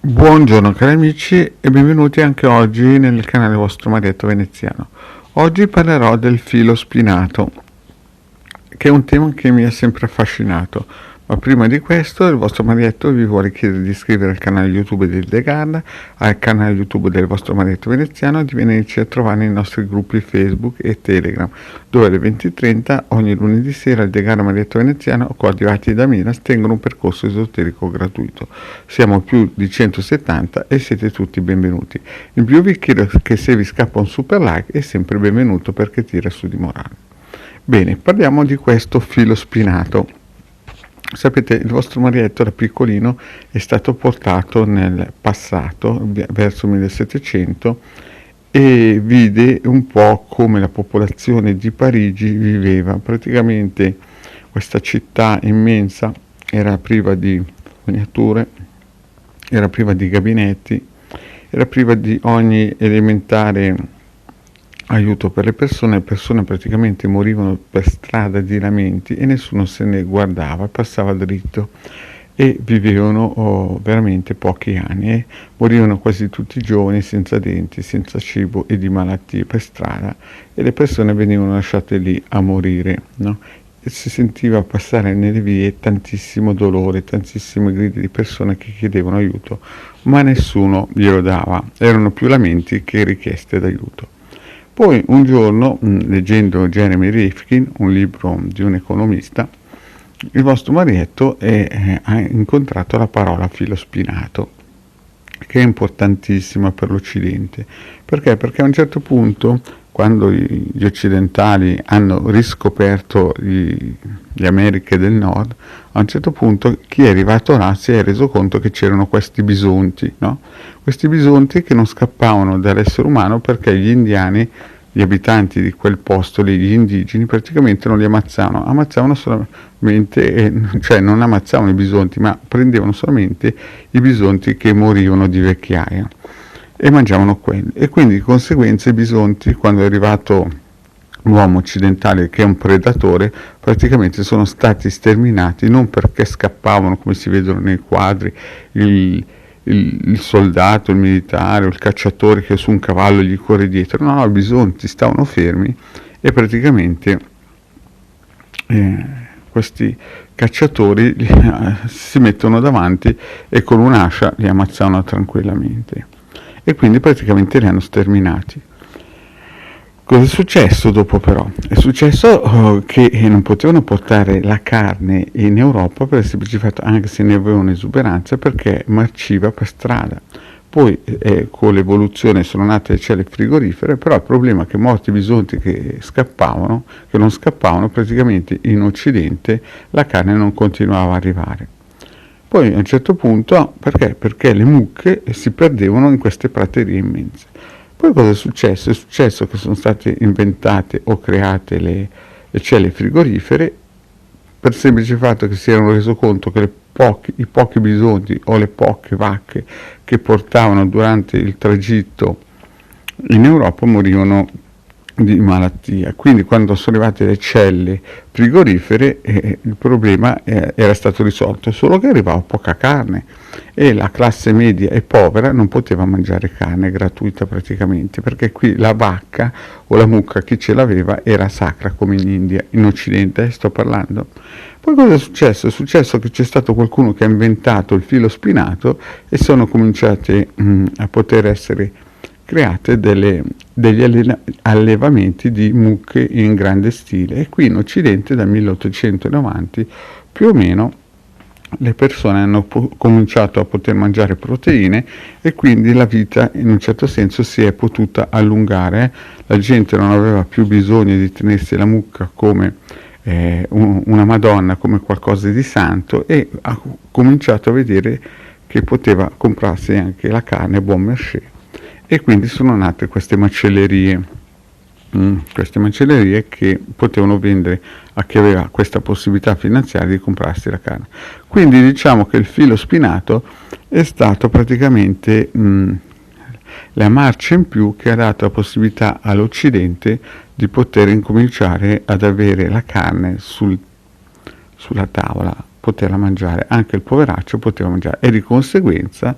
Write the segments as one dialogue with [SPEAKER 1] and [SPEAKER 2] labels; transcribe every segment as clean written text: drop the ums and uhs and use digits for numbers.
[SPEAKER 1] Buongiorno cari amici e benvenuti anche oggi nel canale vostro Marietto Veneziano. Oggi parlerò del filo spinato, che è un tema che mi ha sempre affascinato, ma prima di questo il vostro Marietto vi vuole chiedere di iscrivervi al canale YouTube del De Garda, al canale YouTube del vostro Marietto Veneziano e di venirci a trovare nei nostri gruppi Facebook e Telegram, dove alle 20:30 ogni lunedì sera il De Garda Marietto Veneziano, coadiuvati da Miras, tengono un percorso esoterico gratuito. Siamo più di 170 e siete tutti benvenuti. In più vi chiedo che se vi scappa un super like è sempre benvenuto perché tira su di morale. Bene, parliamo di questo filo spinato. Sapete, il vostro Marietto da piccolino è stato portato nel passato, verso 1700, e vide un po' come la popolazione di Parigi viveva. Praticamente questa città immensa era priva di fognature, era priva di gabinetti, era priva di ogni elementare aiuto per le persone praticamente morivano per strada di lamenti e nessuno se ne guardava, passava dritto e vivevano veramente pochi anni e morivano quasi tutti giovani, senza denti, senza cibo e di malattie per strada, e le persone venivano lasciate lì a morire, no? E si sentiva passare nelle vie tantissimo dolore, tantissime grida di persone che chiedevano aiuto, ma nessuno glielo dava, erano più lamenti che richieste d'aiuto. Poi un giorno, leggendo Jeremy Rifkin, un libro di un economista, il vostro Marietto ha incontrato la parola filo spinato, che è importantissima per l'Occidente. Perché? Perché a un certo punto, quando gli occidentali hanno riscoperto le Americhe del Nord, a un certo punto chi è arrivato là si è reso conto che c'erano questi bisonti, no? Questi bisonti che non scappavano dall'essere umano perché gli indiani, gli abitanti di quel posto lì, gli indigeni, praticamente non li ammazzavano solamente, cioè non ammazzavano i bisonti, ma prendevano solamente i bisonti che morivano di vecchiaia e mangiavano quelli. E quindi di conseguenza i bisonti, quando è arrivato l'uomo occidentale che è un predatore, praticamente sono stati sterminati non perché scappavano come si vedono nei quadri, il soldato, il militare o il cacciatore che su un cavallo gli corre dietro, no, i bisonti stavano fermi e praticamente questi cacciatori si mettono davanti e con un'ascia li ammazzano tranquillamente e quindi praticamente li hanno sterminati. Cosa è successo dopo però? È successo che non potevano portare la carne in Europa per il semplice fatto, anche se ne avevano esuberanza, perché marciva per strada. Poi con l'evoluzione sono nate le celle frigorifere, però il problema è che morti i bisonti che non scappavano, praticamente in Occidente la carne non continuava a arrivare. Poi a un certo punto, perché? Perché le mucche si perdevano in queste praterie immense. Poi cosa è successo? È successo che sono state inventate o create le celle frigorifere per il semplice fatto che si erano reso conto che i pochi bisonti o le poche vacche che portavano durante il tragitto in Europa morivano di malattia. Quindi quando sono arrivate le celle frigorifere il problema era stato risolto, solo che arrivava poca carne e la classe media e povera non poteva mangiare carne gratuita praticamente, perché qui la vacca o la mucca, chi ce l'aveva, era sacra come in India, in Occidente sto parlando. Poi cosa è successo? È successo che c'è stato qualcuno che ha inventato il filo spinato e sono cominciate a poter essere create degli allevamenti di mucche in grande stile, e qui in Occidente dal 1800 in avanti più o meno le persone hanno cominciato a poter mangiare proteine e quindi la vita in un certo senso si è potuta allungare. La gente non aveva più bisogno di tenersi la mucca come una Madonna, come qualcosa di santo, e ha cominciato a vedere che poteva comprarsi anche la carne buon marché. E quindi sono nate queste macellerie che potevano vendere a chi aveva questa possibilità finanziaria di comprarsi la carne. Quindi diciamo che il filo spinato è stato praticamente la marcia in più che ha dato la possibilità all'Occidente di poter incominciare ad avere la carne sulla tavola, poterla mangiare, anche il poveraccio poteva mangiare, e di conseguenza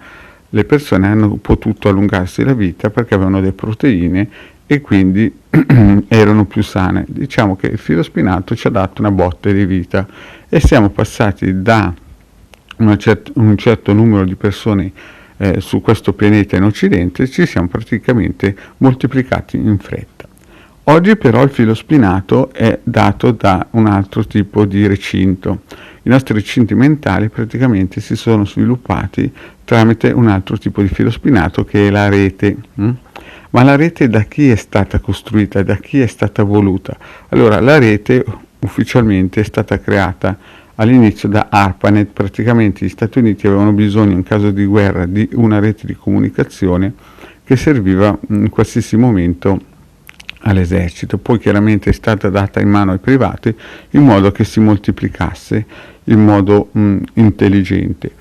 [SPEAKER 1] le persone hanno potuto allungarsi la vita perché avevano le proteine e quindi erano più sane. Diciamo che il filo spinato ci ha dato una botta di vita e siamo passati da un certo numero di persone su questo pianeta in Occidente, ci siamo praticamente moltiplicati in fretta. Oggi però il filo spinato è dato da un altro tipo di recinto. I nostri recinti mentali praticamente si sono sviluppati tramite un altro tipo di filo spinato che è la rete. Ma la rete da chi è stata costruita, da chi è stata voluta? Allora, la rete ufficialmente è stata creata all'inizio da ARPANET. Praticamente gli Stati Uniti avevano bisogno in caso di guerra di una rete di comunicazione che serviva in qualsiasi momento all'esercito. Poi chiaramente è stata data in mano ai privati in modo che si moltiplicasse in modo intelligente.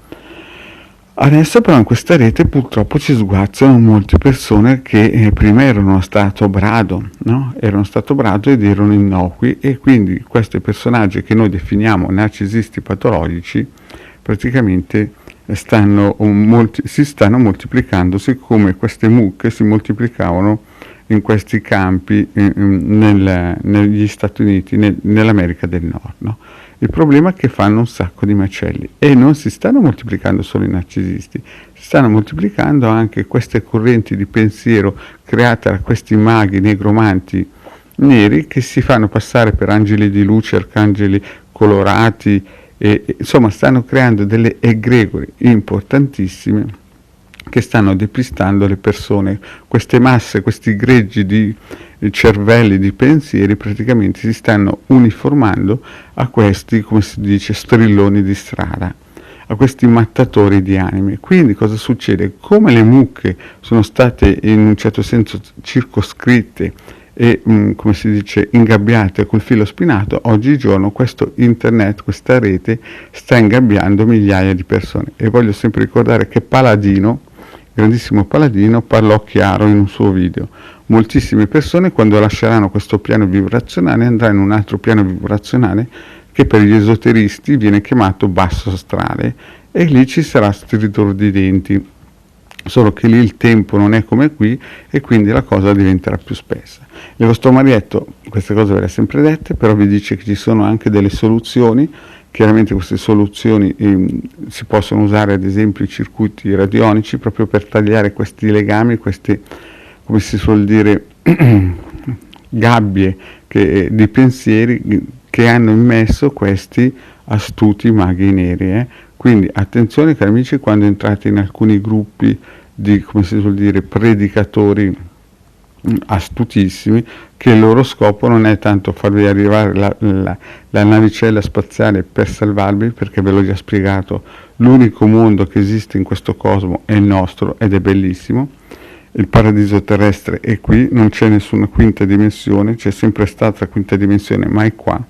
[SPEAKER 1] Adesso però in questa rete purtroppo ci sguazzano molte persone che prima erano stato brado, no? Erano stato brado ed erano innocui, e quindi questi personaggi che noi definiamo narcisisti patologici praticamente si stanno moltiplicando, siccome queste mucche si moltiplicavano in questi campi negli Stati Uniti, nell'America del Nord, no? Il problema è che fanno un sacco di macelli e non si stanno moltiplicando solo i narcisisti, si stanno moltiplicando anche queste correnti di pensiero create da questi maghi negromanti neri che si fanno passare per angeli di luce, arcangeli colorati e insomma stanno creando delle egregori importantissime che stanno depistando le persone. Queste masse, questi greggi di cervelli, di pensieri praticamente si stanno uniformando a questi, come si dice, strilloni di strada, a questi mattatori di anime. Quindi cosa succede? Come le mucche sono state in un certo senso circoscritte e come si dice ingabbiate col filo spinato, oggigiorno questo internet, questa rete sta ingabbiando migliaia di persone. E voglio sempre ricordare che Paladino, grandissimo Paladino, parlò chiaro in un suo video: moltissime persone quando lasceranno questo piano vibrazionale andranno in un altro piano vibrazionale che per gli esoteristi viene chiamato basso astrale, e lì ci sarà stridore di denti, solo che lì il tempo non è come qui e quindi la cosa diventerà più spessa. Il vostro Marietto queste cose ve le ha sempre dette, però vi dice che ci sono anche delle soluzioni. Chiaramente queste soluzioni si possono usare ad esempio i circuiti radionici proprio per tagliare questi legami, queste, come si suol dire, gabbie di pensieri che hanno immesso questi astuti maghi neri. Quindi attenzione cari amici quando entrate in alcuni gruppi di, come si suol dire, predicatori astutissimi, che il loro scopo non è tanto farvi arrivare la navicella spaziale per salvarvi, perché ve l'ho già spiegato, l'unico mondo che esiste in questo cosmo è il nostro ed è bellissimo, il paradiso terrestre è qui, non c'è nessuna quinta dimensione, c'è sempre stata la quinta dimensione ma è qua,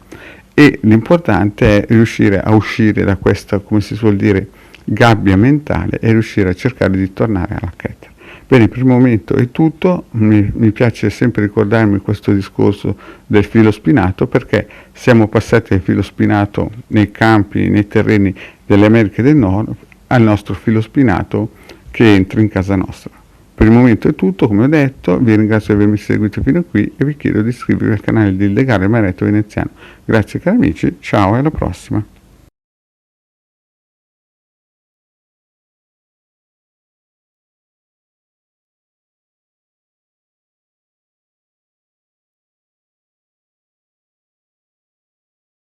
[SPEAKER 1] e l'importante è riuscire a uscire da questa, come si suol dire, gabbia mentale e riuscire a cercare di tornare alla cheta. Bene, per il momento è tutto. Mi piace sempre ricordarmi questo discorso del filo spinato, perché siamo passati dal filo spinato nei campi, nei terreni delle Americhe del Nord, al nostro filo spinato che entra in casa nostra. Per il momento è tutto, come ho detto, vi ringrazio di avermi seguito fino a qui e vi chiedo di iscrivervi al canale di Il Legale Marietto Veneziano. Grazie cari amici, ciao e alla prossima.